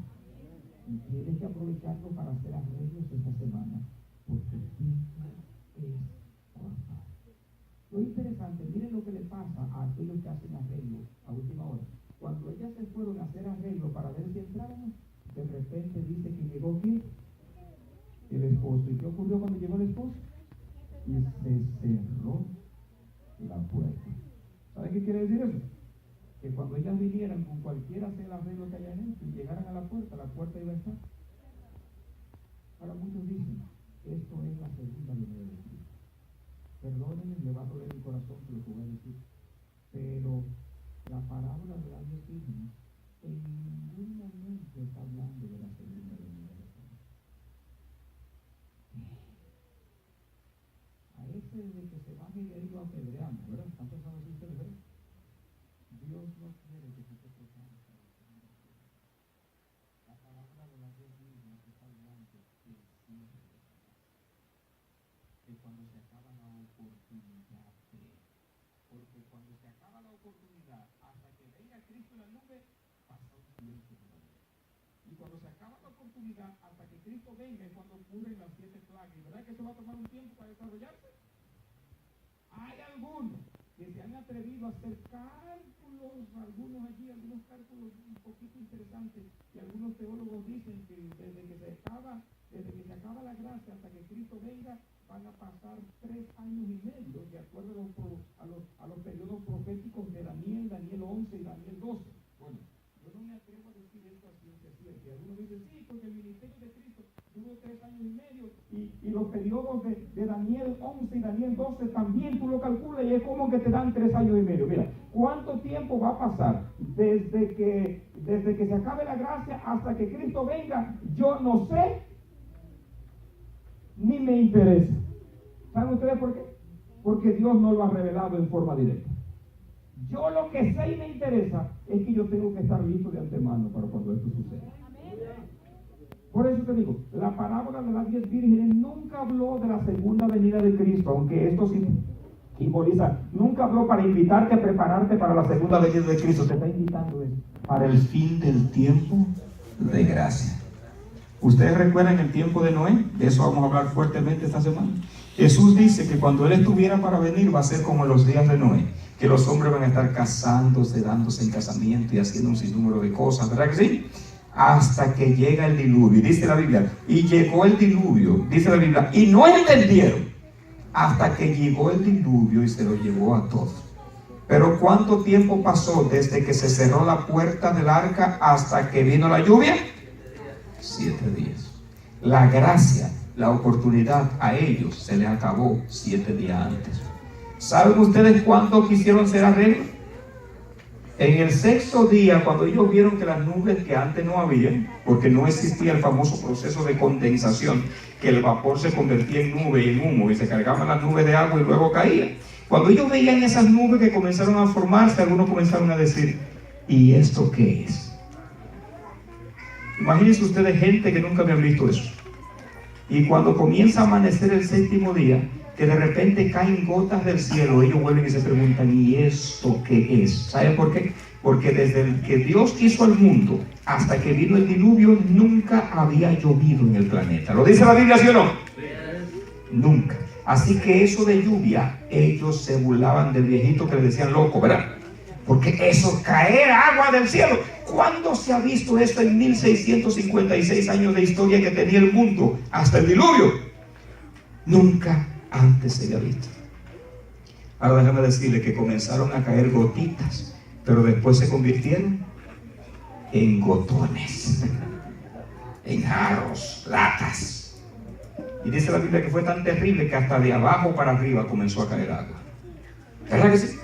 Y tienes que aprovecharlo para hacer arreglos esta semana, porque el tiempo es corto. Lo interesante, miren lo que le pasa a aquellos que hacen arreglos a última hora. Cuando ellas se fueron a hacer arreglo para ver si entraban, de repente dice que llegó ¿quién? El esposo. ¿Y qué ocurrió cuando llegó el esposo? Y se cerró la puerta. ¿Saben qué quiere decir eso? Que cuando ellas vinieran con cualquiera hacer el arreglo que hayan hecho y llegaran a la puerta iba a estar. Ahora muchos dicen, esto es la segunda venida de Cristo. Perdónenme, le va a doler el corazón que lo que voy a decir, pero la parábola de las 10 vírgenes en ningún momento está hablando de la segunda venida de Cristo. A ese de que se baje y ahí lo apedreamos, ¿verdad? ¿Cuántos saben de ustedes, verdad? Dios no quiere que tú te prepares para la segunda venida. La parábola de las 10 vírgenes está hablando del cierre de la gracia, de cuando se acaba la oportunidad de, porque cuando se acaba la oportunidad, hasta que venga Cristo en la nube, pasa un tiempo todavía. Y cuando se acaba la oportunidad, hasta que Cristo venga, es cuando ocurren las 7 plagas. ¿Verdad que eso va a tomar un tiempo para desarrollarse? Hay algunos que se han atrevido a hacer cálculos, algunos cálculos un poquito interesantes, y algunos teólogos dicen que desde que se acaba la gracia hasta que Cristo venga, van a pasar 3 años y medio, de acuerdo a los periodos proféticos de Daniel 11 y Daniel 12. Bueno, yo no me atrevo a decir esto a ciencia cierta. Algunos dicen, sí, porque el ministerio de Cristo duró 3 años y medio, y los periodos de Daniel 11 y Daniel 12 también tú lo calculas, y es como que te dan 3 años y medio. Mira, ¿cuánto tiempo va a pasar desde que se acabe la gracia hasta que Cristo venga? Yo no sé, ni me interesa. ¿Saben ustedes por qué? Porque Dios no lo ha revelado en forma directa. Yo lo que sé y me interesa es que yo tengo que estar listo de antemano para cuando esto suceda. Por eso te digo, la parábola de las 10 vírgenes nunca habló de la segunda venida de Cristo, aunque esto simboliza, nunca habló para invitarte a prepararte para la segunda venida de Cristo. Te está invitando para el fin del tiempo de gracia. ¿Ustedes recuerdan el tiempo de Noé? De eso vamos a hablar fuertemente esta semana. Jesús dice que cuando Él estuviera para venir va a ser como en los días de Noé, que los hombres van a estar casándose, dándose en casamiento y haciendo un sinnúmero de cosas, ¿verdad que sí? Hasta que llega el diluvio, dice la Biblia, y llegó el diluvio, dice la Biblia, y no entendieron, hasta que llegó el diluvio y se lo llevó a todos. Pero ¿cuánto tiempo pasó desde que se cerró la puerta del arca hasta que vino la lluvia? 7 días. La gracia, la oportunidad a ellos se les acabó 7 días antes. ¿Saben ustedes cuánto quisieron ser arreglos? En el 6º día, cuando ellos vieron que las nubes que antes no había, porque no existía el famoso proceso de condensación, que el vapor se convertía en nube y en humo y se cargaban las nubes de agua y luego caía. Cuando ellos veían esas nubes que comenzaron a formarse, algunos comenzaron a decir, ¿y esto qué es? Imagínense ustedes gente que nunca habían visto eso. Y cuando comienza a amanecer el 7º día, que de repente caen gotas del cielo, ellos vuelven y se preguntan, ¿y esto qué es? ¿Saben por qué? Porque desde el que Dios hizo al mundo hasta que vino el diluvio, nunca había llovido en el planeta. ¿Lo dice la Biblia, sí o no? Nunca. Así que eso de lluvia, ellos se burlaban del viejito que le decían loco, ¿verdad? Porque eso, caer agua del cielo. ¿Cuándo se ha visto esto en 1656 años de historia que tenía el mundo hasta el diluvio? Nunca antes se había visto. Ahora déjame decirle que comenzaron a caer gotitas, pero después se convirtieron en gotones, en jarros, latas. Y dice la Biblia que fue tan terrible que hasta de abajo para arriba comenzó a caer agua. ¿Verdad que sí?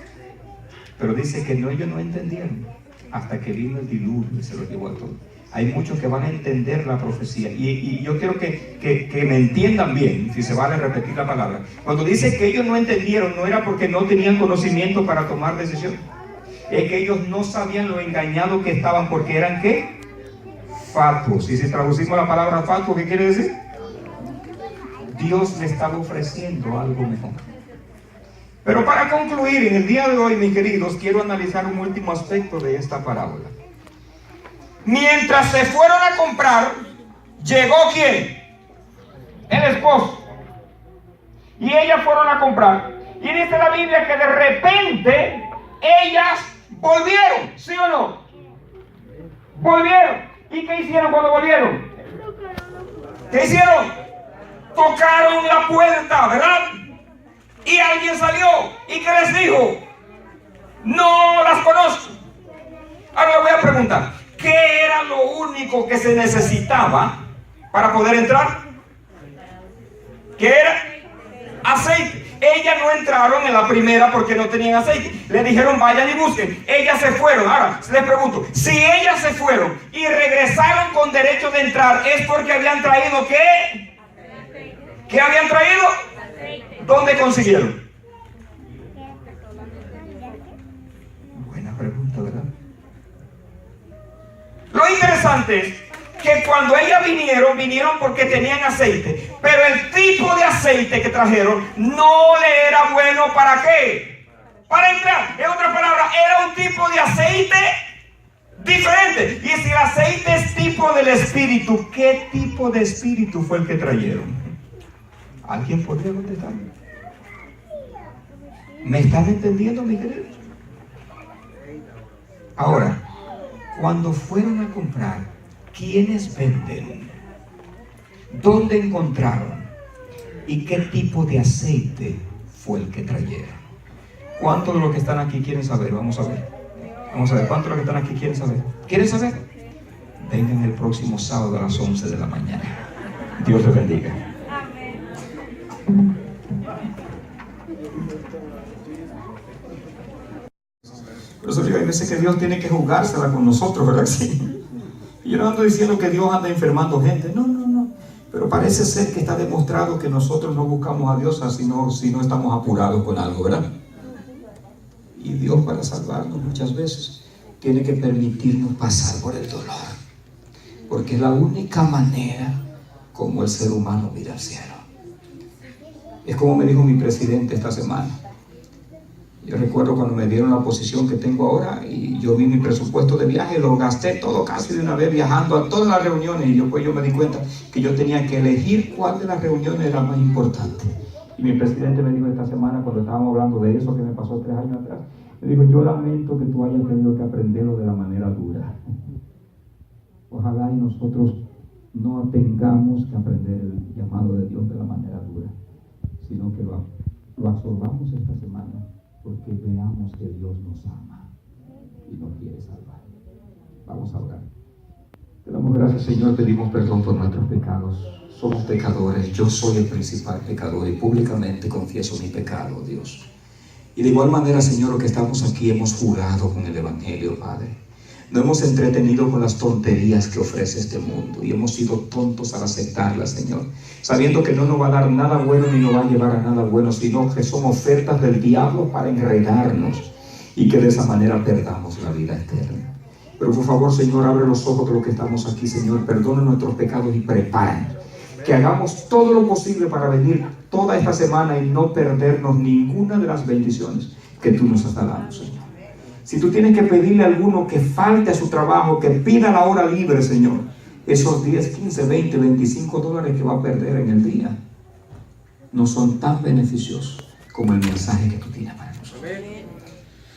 Pero dice que ellos no entendieron hasta que vino el diluvio y se lo llevó a todos. Hay muchos que van a entender la profecía y yo quiero que me entiendan bien, si se vale repetir la palabra. Cuando dice que ellos no entendieron, no era porque no tenían conocimiento para tomar decisiones. Es que ellos no sabían lo engañados que estaban, porque eran ¿qué? Fatuos. Y si traducimos la palabra fatuo, ¿qué quiere decir? Dios le estaba ofreciendo algo mejor. Pero para concluir, en el día de hoy, mis queridos, quiero analizar un último aspecto de esta parábola. Mientras se fueron a comprar, llegó ¿quién? El esposo. Y ellas fueron a comprar. Y dice la Biblia que de repente ellas volvieron, ¿sí o no? Volvieron. ¿Y qué hicieron cuando volvieron? ¿Qué hicieron? Tocaron la puerta, ¿verdad? Y alguien salió. ¿Y qué les dijo? No las conozco. Ahora le voy a preguntar, ¿qué era lo único que se necesitaba para poder entrar? ¿Qué era? Aceite. Ellas no entraron en la primera porque no tenían aceite. Le dijeron vayan y busquen. Ellas se fueron. Ahora les pregunto, si ellas se fueron y regresaron con derecho de entrar, ¿es porque habían traído qué? ¿Qué habían traído? ¿Dónde consiguieron? Buena pregunta, ¿verdad? Lo interesante es que cuando ellas vinieron porque tenían aceite, pero el tipo de aceite que trajeron no le era bueno. ¿Para qué? Para entrar. En otras palabras, era un tipo de aceite diferente. Y si el aceite es tipo del Espíritu, ¿qué tipo de espíritu fue el que trajeron? ¿Alguien podría contestar? ¿Me están entendiendo, mi querido? Ahora, cuando fueron a comprar, ¿quiénes venden? ¿Dónde encontraron? ¿Y qué tipo de aceite fue el que trajeron? ¿Cuántos de los que están aquí quieren saber? Vamos a ver. Vamos a ver, ¿cuántos de los que están aquí quieren saber? ¿Quieren saber? Vengan el próximo sábado a las 11 de la mañana. Dios les bendiga. Por eso yo hay veces que Dios tiene que jugársela con nosotros, ¿verdad? Sí. Y yo no ando diciendo que Dios anda enfermando gente, no. Pero parece ser que está demostrado que nosotros no buscamos a Dios si no estamos apurados con algo, ¿verdad? Y Dios, para salvarnos muchas veces, tiene que permitirnos pasar por el dolor, porque es la única manera como el ser humano mira al cielo. Es como me dijo mi presidente esta semana. Yo recuerdo cuando me dieron la posición que tengo ahora y yo vi mi presupuesto de viaje, lo gasté todo casi de una vez viajando a todas las reuniones, y yo me di cuenta que yo tenía que elegir cuál de las reuniones era más importante. Y mi presidente me dijo esta semana, cuando estábamos hablando de eso que me pasó 3 años atrás, me dijo: yo lamento que tú hayas tenido que aprenderlo de la manera dura. Ojalá y nosotros no tengamos que aprender el llamado de Dios de la manera dura, sino que lo absorbamos esta semana, porque veamos que Dios nos ama y nos quiere salvar. Vamos a orar. Te damos gracias, Señor, pedimos perdón por nuestros pecados. Somos pecadores, yo soy el principal pecador y públicamente confieso mi pecado, Dios. Y de igual manera, Señor, los que estamos aquí hemos jurado con el Evangelio, Padre. No hemos entretenido con las tonterías que ofrece este mundo y hemos sido tontos al aceptarlas, Señor, sabiendo que no nos va a dar nada bueno ni nos va a llevar a nada bueno, sino que son ofertas del diablo para enredarnos y que de esa manera perdamos la vida eterna. Pero por favor, Señor, abre los ojos de los que estamos aquí, Señor, perdona nuestros pecados y prepáranos, que hagamos todo lo posible para venir toda esta semana y no perdernos ninguna de las bendiciones que tú nos estás dando, Señor. Si tú tienes que pedirle a alguno que falte a su trabajo, que pida la hora libre, Señor, esos 10, 15, 20, 25 dólares que va a perder en el día no son tan beneficiosos como el mensaje que tú tienes para nosotros.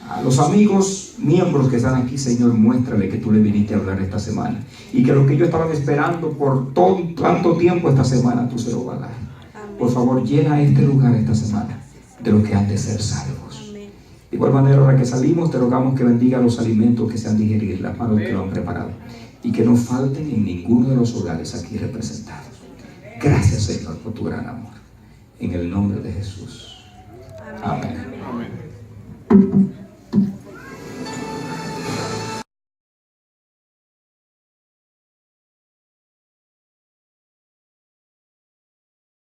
A los amigos, miembros que están aquí, Señor, muéstrale que tú le viniste a hablar esta semana y que lo que ellos estaban esperando por tanto tiempo esta semana, tú se lo vas a dar. Por favor, llena este lugar esta semana de los que han de ser salvos. De igual manera, ahora que salimos, te rogamos que bendiga los alimentos que se han digerido, las manos que lo han preparado, y que no falten en ninguno de los hogares aquí representados. Gracias, Señor, por tu gran amor. En el nombre de Jesús. Amén. Amén.